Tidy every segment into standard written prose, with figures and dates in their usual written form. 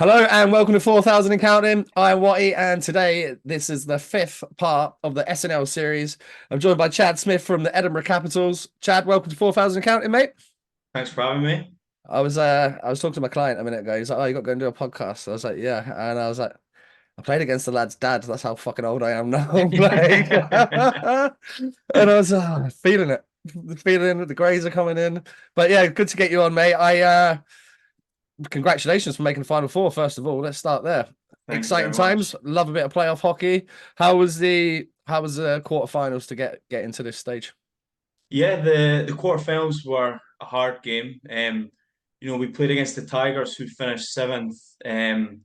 Hello and welcome to 4,000 and Counting. I'm Watty, and today this is the fifth part of the SNL series. I'm joined by Chad Smith from the Edinburgh Capitals. Chad, welcome to 4,000 and Counting, mate. Thanks for having me. I was talking to my client a minute ago. He's like, "Oh, you got to go and do a podcast." I was like, "Yeah," and I was like, "I played against the lad's dad. That's how fucking old I am now." Like, and I was feeling it, feeling the greys are coming in. But yeah, good to get you on, mate. Congratulations for making the final four. First of all, let's start there. Thank you Exciting very much. times. Love a bit of playoff hockey. How was the quarterfinals to get into this stage? Yeah, the quarterfinals were a hard game. We played against the Tigers, who finished seventh. But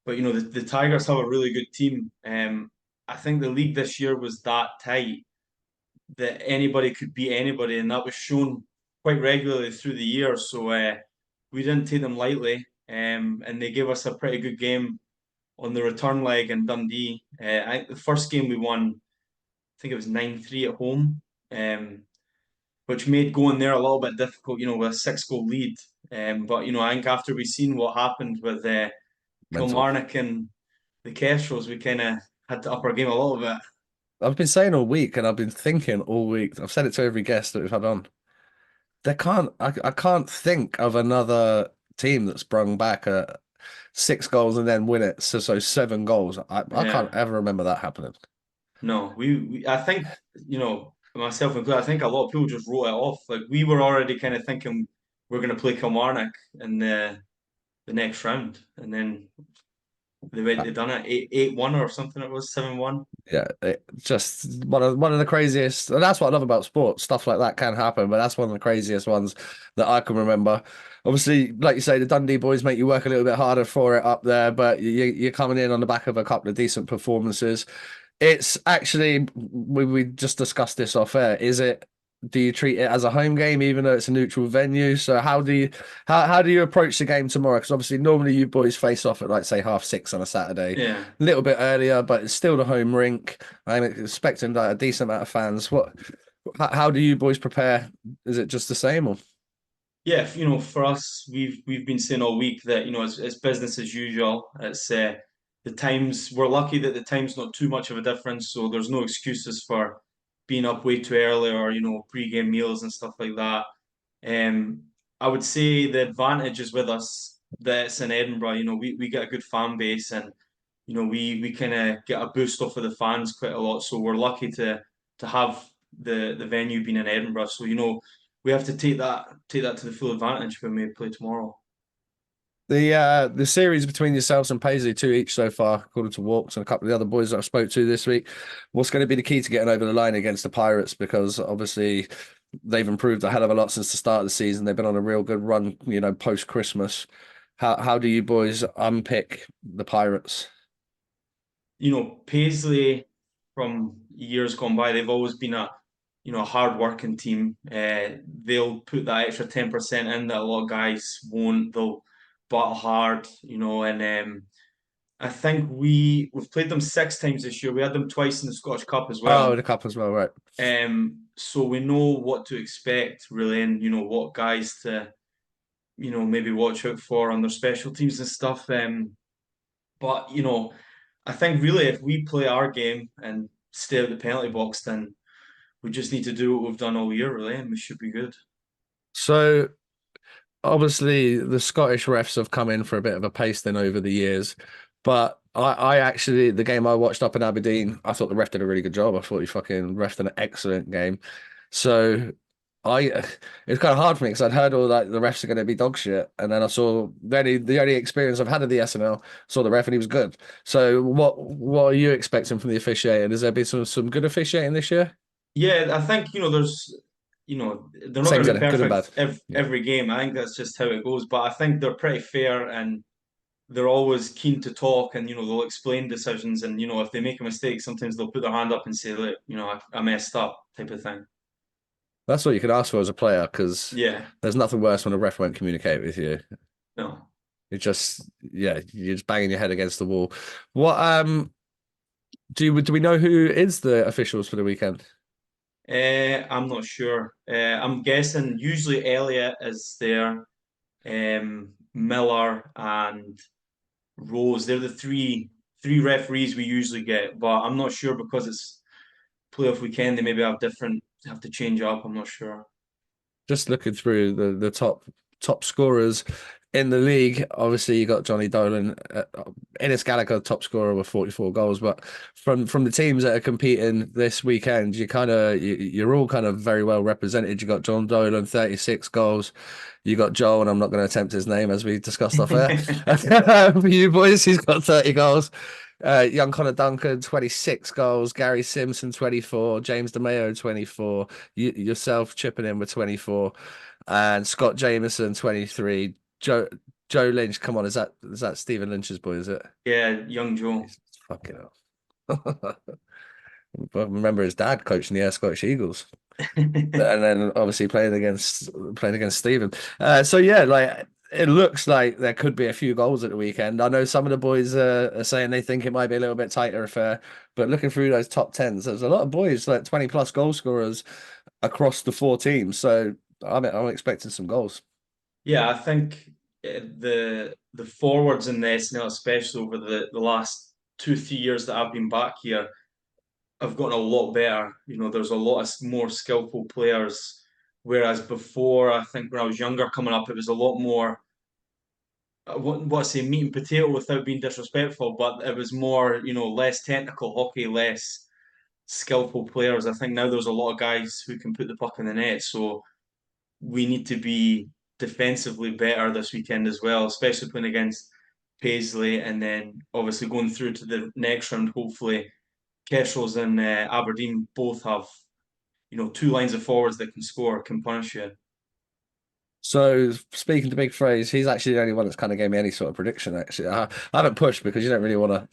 the Tigers have a really good team. I think the league this year was that tight that anybody could beat anybody, and that was shown quite regularly through the year. So we didn't take them lightly, and they gave us a pretty good game on the return leg in Dundee. I think the first game we won, I think it was 9-3 at home, um, which made going there a little bit difficult, with a six-goal lead. But I think after we seen what happened with Mental. Kilmarnock and the Kestrels, we kind of had to up our game a little bit. I've been saying all week, and I've been thinking all week. I've said it to every guest that we've had on. I can't think of another team that's sprung back at 6 goals and then win it. So 7 goals. I Yeah, can't ever remember that happening. no, I think, myself included, I think a lot of people just wrote it off. Like we were already kind of thinking we're going to play Kilmarnock in the next round, and then they done it 8-1 or something. It was 7-1. Yeah, just one of the craziest, and that's what I love about sports. Stuff like that can happen, but that's one of the craziest ones that I can remember. Obviously, like you say, the Dundee boys make you work a little bit harder for it up there, but you're coming in on the back of a couple of decent performances. It's actually we just discussed this off air. Do you treat it as a home game even though it's a neutral venue? So how do you approach the game tomorrow? Because obviously normally you boys face off at like say 6:30 on a Saturday, Yeah. a little bit earlier, but it's still the home rink. I'm expecting like a decent amount of fans. How do you boys prepare? Is it just the same or? Yeah, for us, we've been saying all week that it's business as usual. It's the times. We're lucky that the time's not too much of a difference, so there's no excuses for being up way too early or pre-game meals and stuff like that. Um, I would say the advantage is with us that it's in Edinburgh. We get a good fan base, and we kind of get a boost off of the fans quite a lot. So we're lucky to have the venue being in Edinburgh. So we have to take that to the full advantage when we play tomorrow. The series between yourselves and Paisley, two each so far, according to Walks and a couple of the other boys that I spoke to this week. What's going to be the key to getting over the line against the Pirates? Because obviously they've improved a hell of a lot since the start of the season. They've been on a real good run, post Christmas. How do you boys unpick the Pirates? Paisley from years gone by, they've always been a hard working team. They'll put that extra 10% in that a lot of guys won't. They'll battle hard, and I think we've played them six times this year. We had them twice in the Scottish Cup as Oh, well. the cup as well, right? So we know what to expect really, and what guys to maybe watch out for on their special teams and stuff. But I think really if we play our game and stay at the penalty box, then we just need to do what we've done all year, really, and we should be good. So obviously the Scottish refs have come in for a bit of a pasting over the years, but I actually the game I watched up in Aberdeen, I thought the ref did a really good job. I thought he fucking refed an excellent game. So I it's kind of hard for me because I'd heard all that the refs are going to be dog shit, and then I saw the only experience I've had of the SNL, saw the ref and he was good. So what are you expecting from the officiating? Has there been some good officiating this year? Yeah, I think they're not Same going to be as good and perfect bad. Yeah. every game. I think that's just how it goes. But I think they're pretty fair and they're always keen to talk and they'll explain decisions and if they make a mistake, sometimes they'll put their hand up and say, look, I messed up type of thing. That's what you could ask for as a player because Yeah, there's nothing worse when a ref won't communicate with you. no. You're just banging your head against the wall. What do we know who is the officials for the weekend? I'm not sure. I'm guessing usually Elliot is there, Miller and Rose. They're the three referees we usually get, but I'm not sure because it's playoff weekend. They maybe have to change up. I'm not sure. Just looking through the top scorers in the league, obviously you got Johnny Dolan, Ennis Gallagher, top scorer with 44 goals. But from the teams that are competing this weekend, you're all kind of very well represented. You got John Dolan, 36 goals. You got Joel, and I'm not going to attempt his name as we discussed off air. For you boys, he's got 30 goals. Young Connor Duncan, 26 goals. Gary Simpson, 24. James DeMeo, 24. Yourself chipping in with 24. And Scott Jameson, 23. Joe Lynch, come on, is that Stephen Lynch's boy, is it? Yeah, young Joe. He's fucking hell. But remember his dad coaching the Air Scottish Eagles. And then obviously playing against Stephen. So yeah, like it looks like there could be a few goals at the weekend. I know some of the boys are saying they think it might be a little bit tighter affair, but looking through those top tens, there's a lot of boys like 20 plus goal scorers across the four teams. So I'm expecting some goals. Yeah, I think the forwards in the SNL, especially over the last 2 3 years that I've been back here, have gotten a lot better. There's a lot of more skillful players. Whereas before, I think when I was younger coming up, it was a lot more, what I say, meat and potato without being disrespectful, but it was more, less technical hockey, less skillful players. I think now there's a lot of guys who can put the puck in the net. So we need to be defensively better this weekend as well, especially playing against Paisley and then obviously going through to the next round. Hopefully, Kessel's and Aberdeen both have two lines of forwards that can score, can punish you. So speaking to Big Phrase, he's actually the only one that's kind of gave me any sort of prediction. Actually, I haven't pushed because you don't really want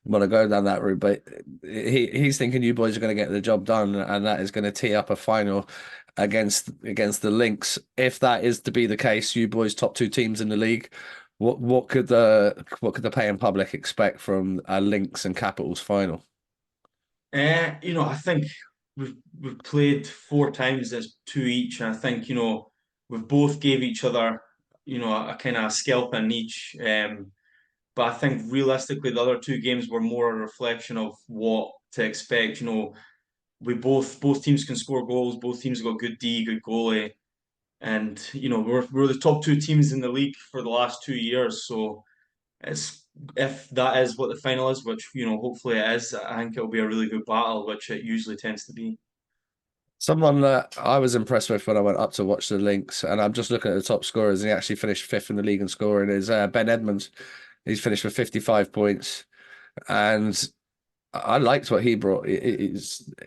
to go down that route. But he's thinking you boys are going to get the job done, and that is going to tee up a final against the Lynx. If that is to be the case, you boys top two teams in the league. What could the paying public expect from a Lynx and Capitals final? I think we've played 4 times as two each, and I think we've both gave each other a kind of scalping each. But I think realistically, the other two games were more a reflection of what to expect. We both teams can score goals. Both teams have got good D, good goalie, and we're the top two teams in the league for the last 2 years. So it's if that is what the final is, which hopefully it is, I think it'll be a really good battle, which it usually tends to be. Someone that I was impressed with when I went up to watch the Lynx, and I'm just looking at the top scorers, and he actually finished fifth in the league in scoring, is Ben Edmonds. He's finished with 55 points, and I liked what he brought. He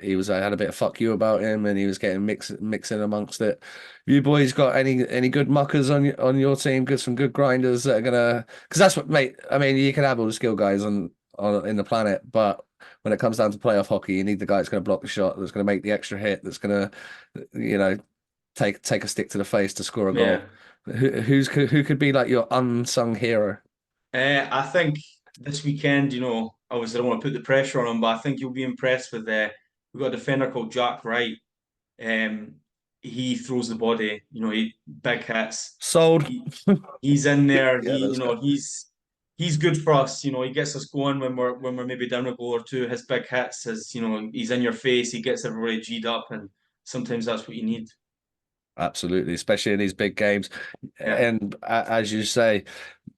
had a bit of fuck you about him, and he was getting mixing amongst it. You boys got any good muckers on your team? Some good grinders that are gonna, because that's what, mate. I mean, you can have all the skill guys on in the planet, but when it comes down to playoff hockey, you need the guy that's going to block the shot, that's going to make the extra hit, that's going to, take a stick to the face to score a Yeah. goal. Who could be like your unsung hero? I think this weekend, obviously I don't want to put the pressure on him, but I think you'll be impressed with we've got a defender called Jack Wright. Um, he throws the body, he big hits. Sold. He, he's in there. Yeah, He, let's go. he's good for us. He gets us going when we're maybe down a goal or two. His big hits, he's in your face. He gets everybody G'd up, and sometimes that's what you need. Absolutely, especially in these big games. Yeah, And as you say,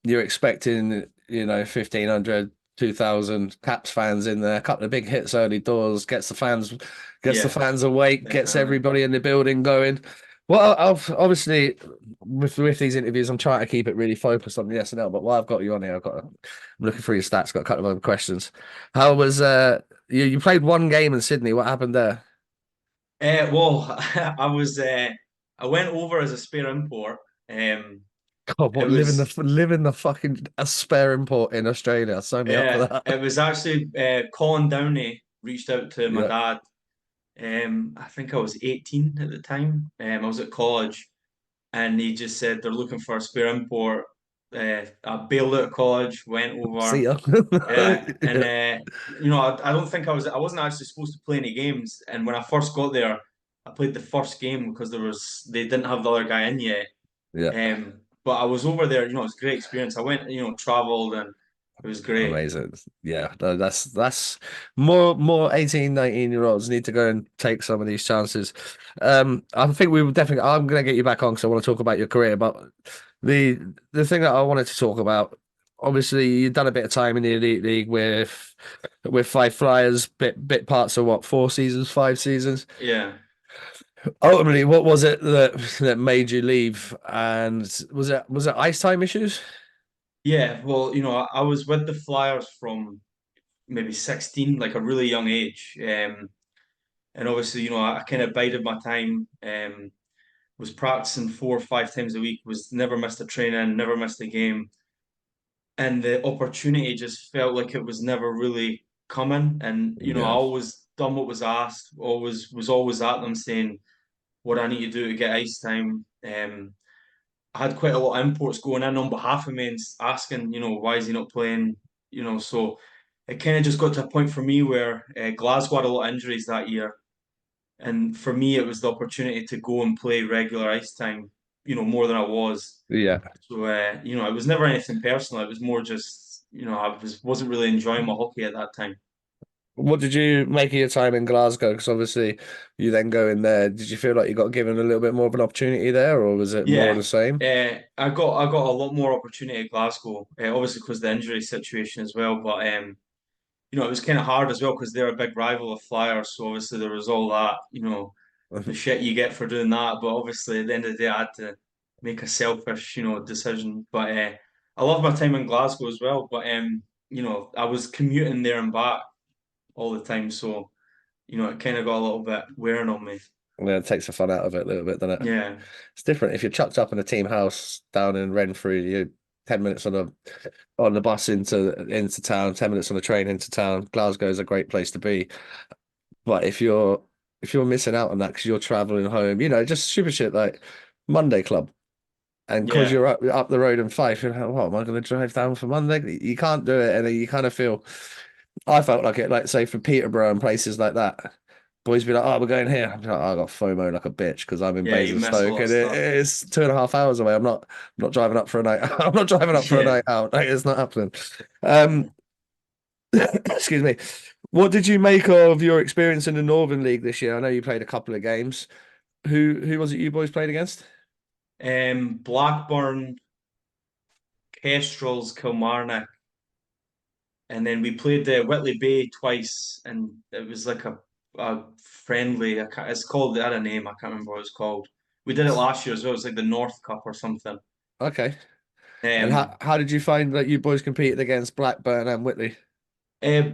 you're expecting, 1,500, 2,000 Caps fans in there, a couple of big hits early doors, gets the yeah, fans awake, gets definitely. everybody in the building going. Well, I've obviously with these interviews, I'm trying to keep it really focused on the SNL. But while I've got you on here, I'm looking through your stats. Got a couple of other questions. How was you played one game in Sydney? What happened there? Well, I went over as a spare import. God, It what living was, the fucking a spare import in Australia? Sign me up for yeah, that. it was actually Colin Downey reached out to my Yeah. dad. I think I was 18 at the time. I was at college, and he just said they're looking for a spare import. I bailed out of college, went See over. ya. Yeah, and Yeah. I don't think I wasn't actually supposed to play any games. And when I first got there, I played the first game because they didn't have the other guy in yet. Yeah. But I was over there. It was a great experience. I went, traveled, and It was great. Amazing. Yeah, no, that's more 18, 19-year-olds need to go and take some of these chances. I think we will definitely I'm gonna get you back on because I want to talk about your career, but the the thing that I wanted to talk about, obviously you've done a bit of time in the Elite League with Five Flyers, bit parts of what, 4 seasons, 5 seasons. Yeah. Ultimately, what was it that made you leave? And was it ice time issues? Yeah, well, I was with the Flyers from maybe 16, like a really young age. And obviously, I kind of bided my time, was practicing 4 or 5 times a week, was never missed a training, never missed a game. And the opportunity just felt like it was never really coming. And, I Yeah, always done what was asked, always at them saying what I need to do to get ice time. I had quite a lot of imports going in on behalf of me and asking, why is he not playing? So it kind of just got to a point for me where Glasgow had a lot of injuries that year. And for me, it was the opportunity to go and play regular ice time, more than I was. yeah. So, it was never anything personal. It was more just, wasn't really enjoying my hockey at that time. What did you make of your time in Glasgow? Because obviously you then go in there. Did you feel like you got given a little bit more of an opportunity there, or was it more of Yeah, the same? I got a lot more opportunity at Glasgow, obviously because the injury situation as well. But it was kind of hard as well because they're a big rival of Flyers. So obviously there was all that, the shit you get for doing that. But obviously at the end of the day, I had to make a selfish, decision. But I love my time in Glasgow as well. But I was commuting there and back all the time, so it kind of got a little bit wearing on me. Yeah, it takes the fun out of it a little bit, doesn't it? Yeah, It's different if you're chucked up in a team house down in Renfrew. You 10 minutes on the bus into town, 10 minutes on the train into town. Glasgow is a great place to be, but if you're missing out on that because you're traveling home, just stupid shit like Monday Club. And because yeah, you're up the road in Fife, you're like, what am I going to drive down for Monday? You can't do it. And then you kind of feel, I felt like it, like, say, for Peterborough and places like that. Boys be like, oh, we're going here. I'm like, oh, I got FOMO like a bitch because I'm in yeah. You miss a Basingstoke lot of and stuff. it's 2.5 hours away. I'm not driving up for a night. I'm not driving up for a Yeah. night out. Like, it's not happening. Um, excuse me. What did you make of your experience in the Northern League this year? I know you played a couple of games. Who was it you boys played against? Blackburn, Kestrels, Kilmarnock, and then we played the Whitley Bay twice, and it was like a friendly. It's called. It had a name. I can't remember what it's called. We did it last year as well. It was like the North Cup or something. Okay. And Um, how did you find that you boys competed against Blackburn and Whitley?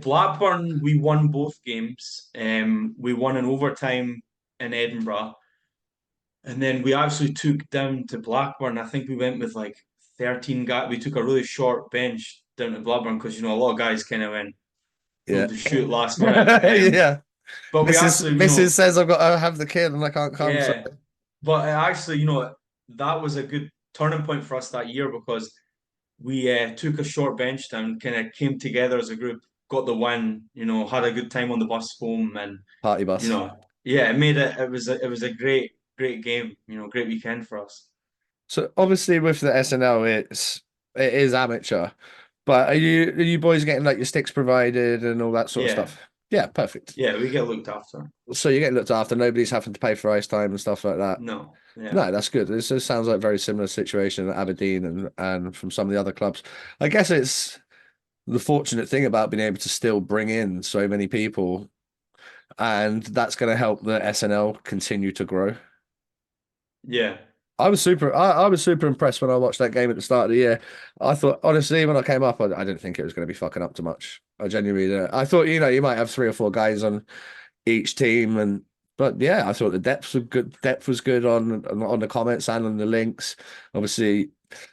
Blackburn, we won both games. We won in overtime in Edinburgh, and then we actually took down to Blackburn. I think we went with like 13 guys. We took a really short bench down to Blackburn because a lot of guys kind of went Yeah. told to shoot last minute. Yeah. But we Mrs. actually, Mrs. says I've got to have the kid and I can't come. So yeah. But actually, that was a good turning point for us that year because we took a short bench down, kind of came together as a group, got the win, had a good time on the bus home, and party you bus. know, yeah, it made it. It was a great game, great weekend for us. So obviously with the SNL, it is amateur, but are you boys getting like your sticks provided and all that sort of Yeah, stuff? Yeah, perfect. yeah, we get looked after. So you're getting looked after. Nobody's having to pay for ice time and stuff like that. No, yeah, No, that's good. This sounds like a very similar situation at Aberdeen and from some of the other clubs. I guess it's the fortunate thing about being able to still bring in so many people, and that's going to help the SNL continue to grow. yeah, I was super impressed when I watched that game at the start of the year. I thought, honestly, when I came up, I didn't think it was going to be fucking up too much. I genuinely did. I thought, you might have three or four guys on each team, but yeah, I thought the depth was good. Depth was good on the comments and on the links. Obviously,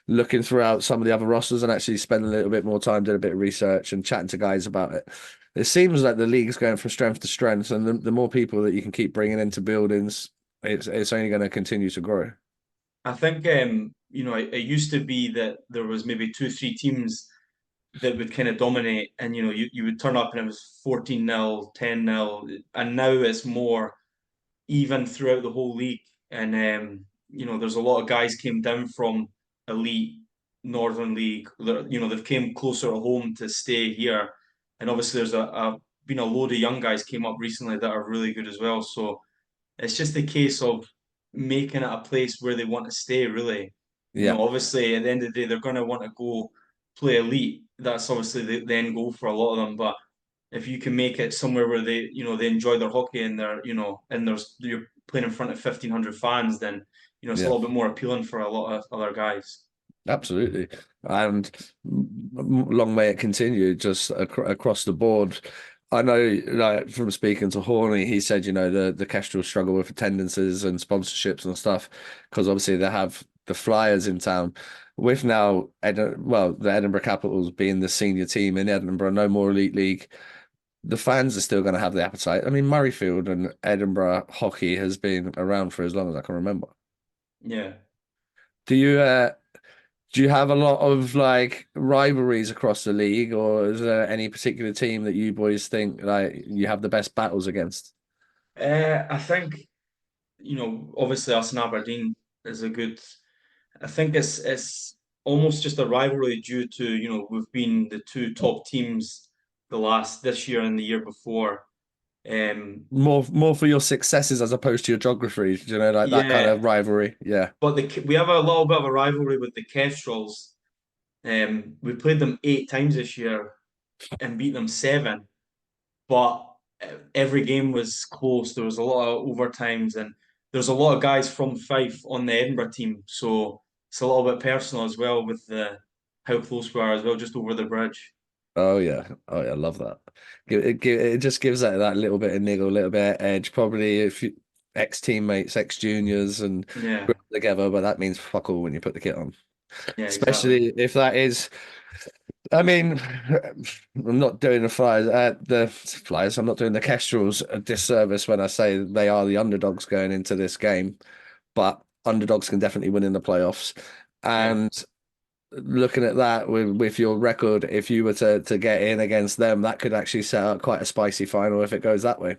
looking throughout some of the other rosters and actually spending a little bit more time, doing a bit of research and chatting to guys about it. It seems like the league's going from strength to strength, and the more people that you can keep bringing into buildings, it's only going to continue to grow. I think it used to be that there was maybe two, three teams that would kind of dominate, and you would turn up and it was 14-0, 10-0, and now it's more even throughout the whole league. And there's a lot of guys came down from elite, Northern League. You know, they've came closer to home to stay here, and obviously there's been a load of young guys came up recently that are really good as well. So it's just a case of making it a place where they want to stay, really. You Yeah, know, obviously at the end of the day, they're going to want to go play elite. That's obviously the end goal for a lot of them. But if you can make it somewhere where they, you know, they enjoy their hockey and they're, you know, and there's you're playing in front of 1,500 fans, then you know it's a yeah. little bit more appealing for a lot of other guys. Absolutely. And long may it continue just across the board. I know, like from speaking to Horney, he said, the Kestrel struggle with attendances and sponsorships and stuff because obviously they have the Flyers in town. With now, the Edinburgh Capitals being the senior team in Edinburgh, no more Elite League, the fans are still going to have the appetite. I mean, Murrayfield and Edinburgh hockey has been around for as long as I can remember. Yeah. Do you Do you have a lot of like rivalries across the league, or is there any particular team that you boys think like you have the best battles against? I think, you know, obviously us and Aberdeen is a good. I think it's almost just a rivalry due to, you know, we've been the two top teams this year and the year before. More for your successes as opposed to your geography, like that kind Yeah, of rivalry. Yeah. but we have a little bit of a rivalry with the Kestrels. We played them 8 times this year and beat them seven, but every game was close. There was a lot of overtimes, and there's a lot of guys from Fife on the Edinburgh team, so it's a little bit personal as well with the how close we are as well, just over the bridge. Oh yeah. Oh yeah, I love that. It just gives that little bit of niggle, a little bit of edge. Probably if you ex-teammates, ex-juniors and Yeah, grew up together, but that means fuck all when you put the kit on. yeah, exactly. Especially if that is I mean, I'm not doing the Flyers. I'm not doing the Kestrels a disservice when I say they are the underdogs going into this game, but underdogs can definitely win in the playoffs. Yeah, And looking at that with your record, if you were to get in against them, that could actually set up quite a spicy final if it goes that way.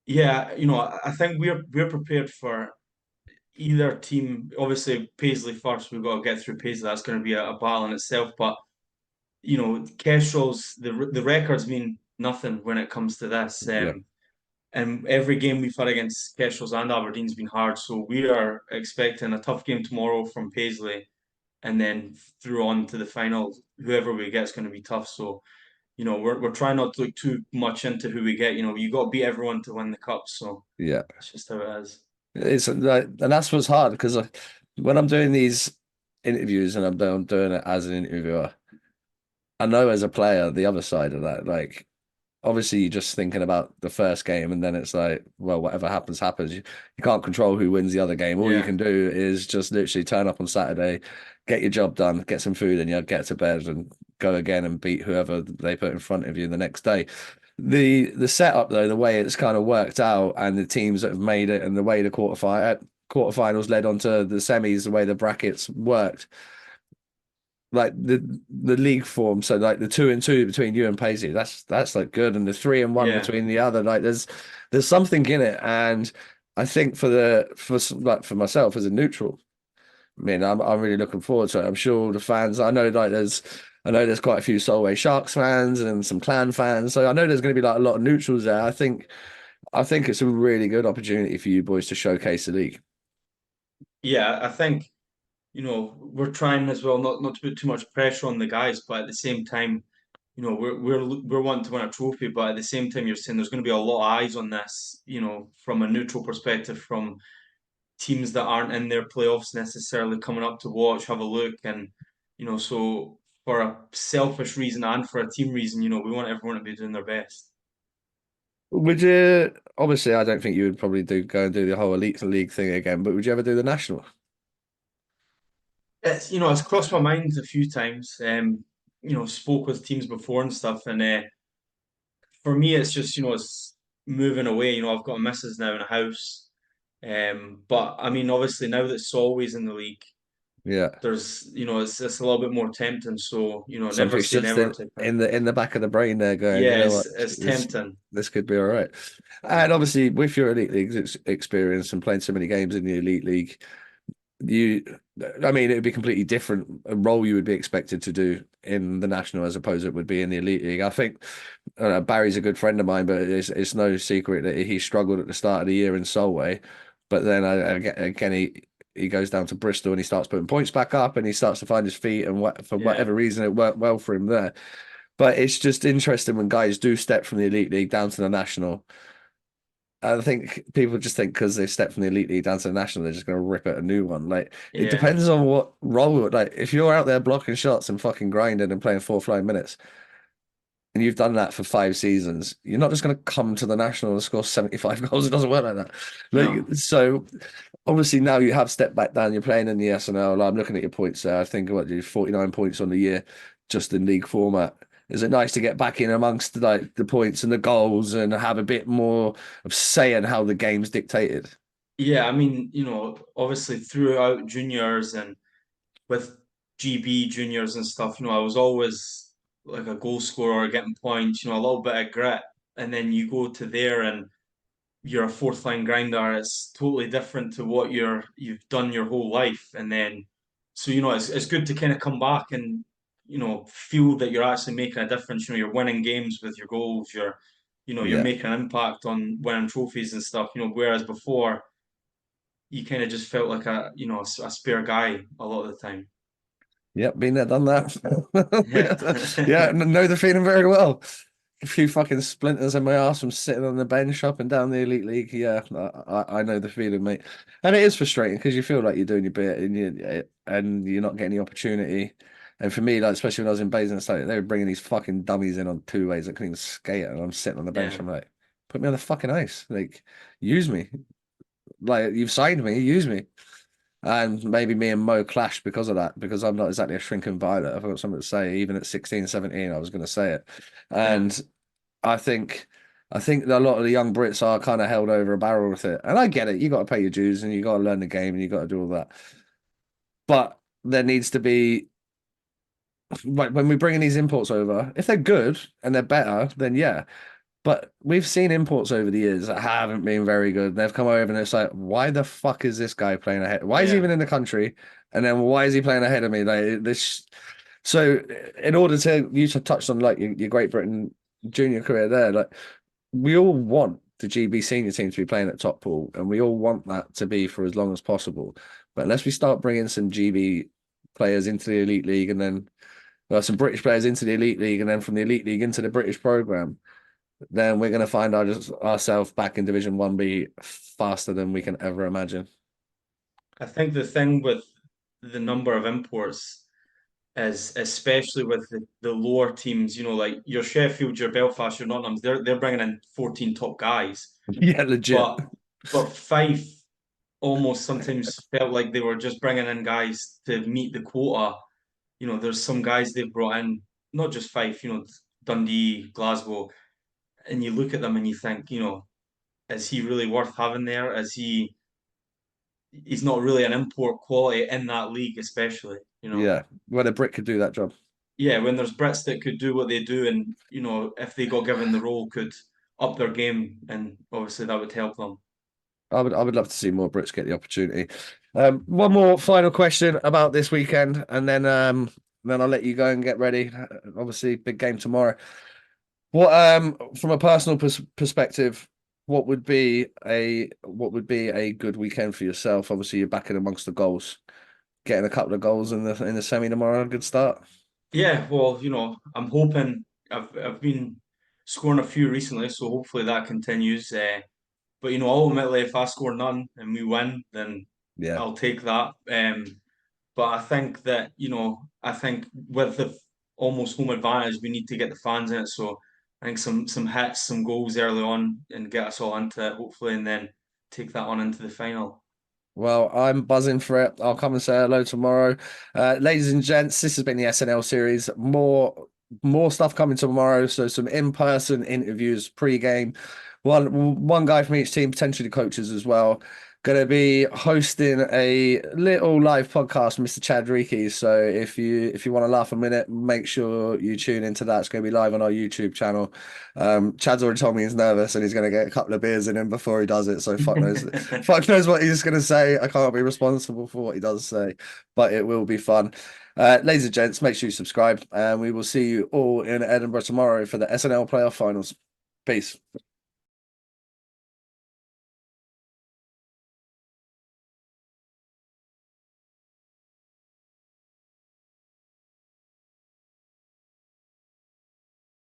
yeah. You know, I think we're prepared for either team. Obviously, Paisley first. We've got to get through Paisley. That's going to be a battle in itself, but you know, Kestrel's the records mean nothing when it comes to this. Yeah, And every game we've had against Kestrels and Aberdeen's been hard. So we are expecting a tough game tomorrow from Paisley, and then through on to the final. Whoever we get is going to be tough. So you know, we're trying not to look too much into who we get. You know, you got to beat everyone to win the cup. So yeah. that's just how it is. It's like, and that's what's hard because when I'm doing these interviews and I'm doing it as an interviewer, I know as a player the other side of that, like. Obviously you're just thinking about the first game and then it's like, well, whatever happens, happens. You can't control who wins the other game. All you Yeah, can do is just literally turn up on Saturday, get your job done, get some food and you get to bed and go again and beat whoever they put in front of you the next day. The setup though, the way it's kind of worked out and the teams that have made it and the way the quarterfinals led on to the semis, the way the brackets worked, like the league form. So like the 2-2 between you and Paisley, that's like good, and the 3-1 yeah, between the other, like there's something in it. And I think for myself as a neutral, I mean, I'm really looking forward to it. I'm sure the fans. I know there's quite a few Solway Sharks fans and some Clan fans, so I know there's going to be like a lot of neutrals there. I think it's a really good opportunity for you boys to showcase the league. yeah. I think you know we're trying as well not to put too much pressure on the guys, but at the same time, you know we're wanting to win a trophy, but at the same time, you're saying there's going to be a lot of eyes on this. You know, from a neutral perspective, from teams that aren't in their playoffs necessarily coming up to watch, have a look, and you know, so for a selfish reason and for a team reason, you know, we want everyone to be doing their best. Would you? Obviously, I don't think you would probably go and do the whole elite league thing again, but would you ever do the national? It's you know, it's crossed my mind a few times. You know, spoke with teams before and stuff, and for me, it's just you know, it's moving away. You know, I've got a missus now in a house. But I mean, obviously now that Solway's in the league, Yeah. there's you know, it's a little bit more tempting. So you know, never Something's say just never type thing. in the back of the brain there going, you Yeah, know what, it's this tempting. this could be all right. And obviously with your elite league experience and playing so many games in the elite league, you, I mean, it would be completely different a role you would be expected to do in the national as opposed to it would be in the elite league. I think Barry's a good friend of mine, but it's no secret that he struggled at the start of the year in Solway, but then again he goes down to Bristol and he starts putting points back up and he starts to find his feet and for Yeah, whatever reason it worked well for him there. But it's just interesting when guys do step from the elite league down to the national. I think people just think because they step from the elite league down to the national, they're just going to rip at a new one. Like it yeah, depends on what role. Like if you're out there blocking shots and fucking grinding and playing four flying minutes, and you've done that for 5 seasons, you're not just going to come to the national and score 75 goals. It doesn't work like that. no, Like so, obviously now you have stepped back down. You're playing in the SNL. Like, I'm looking at your points there. I think what you 49 points on the year, just in league format. Is it nice to get back in amongst like the points and the goals and have a bit more of say in how the game's dictated? yeah. I mean, obviously throughout juniors and with GB juniors and stuff, I was always like a goal scorer, getting points, a little bit of grit, and then you go to there and you're a fourth line grinder. It's totally different to what you've done your whole life, and then so it's good to kind of come back and feel that you're actually making a difference. You're winning games with your goals. You're Yeah. making an impact on winning trophies and stuff. Whereas before you kind of just felt like a spare guy a lot of the time. Yep, been there, done that. Yeah. Yeah, know the feeling very well. A few fucking splinters in my ass from sitting on the bench up and down the elite league. Yeah, I know the feeling, mate. And it is frustrating because you feel like you're doing your bit and you're not getting the opportunity. And for me, like especially when I was in Basingstoke, they were bringing these fucking dummies in on two ways that couldn't even skate, and I'm sitting on the bench. Yeah. I'm like, put me on the fucking ice, like use me, like you've signed me, use me. And maybe me and Mo clashed because of that, because I'm not exactly a shrinking violet. I've got something to say. Even at 16, 17, I was going to say it. Yeah. And I think I think that a lot of the young Brits are kind of held over a barrel with it. And I get it. You got to pay your dues and you got to learn the game and you got to do all that. But there needs to be like when we bring in these imports over, if they're good and they're better, then yeah. But we've seen imports over the years that haven't been very good. They've come over and it's like, why the fuck is this guy playing ahead? Why is he Yeah. even in the country? And then why is he playing ahead of me? Like this. So, in order to you to touch on like your Great Britain junior career there, like we all want the GB senior team to be playing at top pool, and we all want that to be for as long as possible. But unless we start bringing some GB players into the elite league, and then some British players into the elite league, and then from the elite league into the British program, then we're going to find ourselves back in Division 1B faster than we can ever imagine. I think the thing with the number of imports is, especially with the lower teams, like your Sheffield, your Belfast, your Nottinghams, they're bringing in 14 top guys, Yeah, legit. but Fife almost sometimes felt like they were just bringing in guys to meet the quota. There's some guys they've brought in, not just Fife, Dundee, Glasgow, and you look at them and you think, is he really worth having there? He's not really an import quality in that league, especially. Yeah, well, a Brit could do that job. Yeah, when there's Brits that could do what they do, and if they got given the role, could up their game, and obviously that would help them. I would love to see more Brits get the opportunity. One more final question about this weekend, and then I'll let you go and get ready. Obviously, big game tomorrow. What from a personal perspective, what would be a good weekend for yourself? Obviously, you're back in amongst the goals, getting a couple of goals in the semi tomorrow. A good start. Yeah, well, I'm hoping I've been scoring a few recently, so hopefully that continues. But ultimately, if I score none and we win, then Yeah. I'll take that. But I think that, I think with the almost home advantage, we need to get the fans in it. So I think some hits, some goals early on and get us all into it, hopefully, and then take that on into the final. Well, I'm buzzing for it. I'll come and say hello tomorrow. Ladies and gents, this has been the SNL series. More stuff coming tomorrow. So some in-person interviews pre-game. One guy from each team, potentially coaches as well. going to be hosting a little live podcast, Mr. Chad Reeky. So if you want to laugh a minute, make sure you tune into that. It's going to be live on our YouTube channel. Chad's already told me he's nervous and he's going to get a couple of beers in him before he does it. So fuck knows what he's going to say. I can't be responsible for what he does say, but it will be fun. Ladies and gents, make sure you subscribe, and we will see you all in Edinburgh tomorrow for the SNL playoff finals. Peace.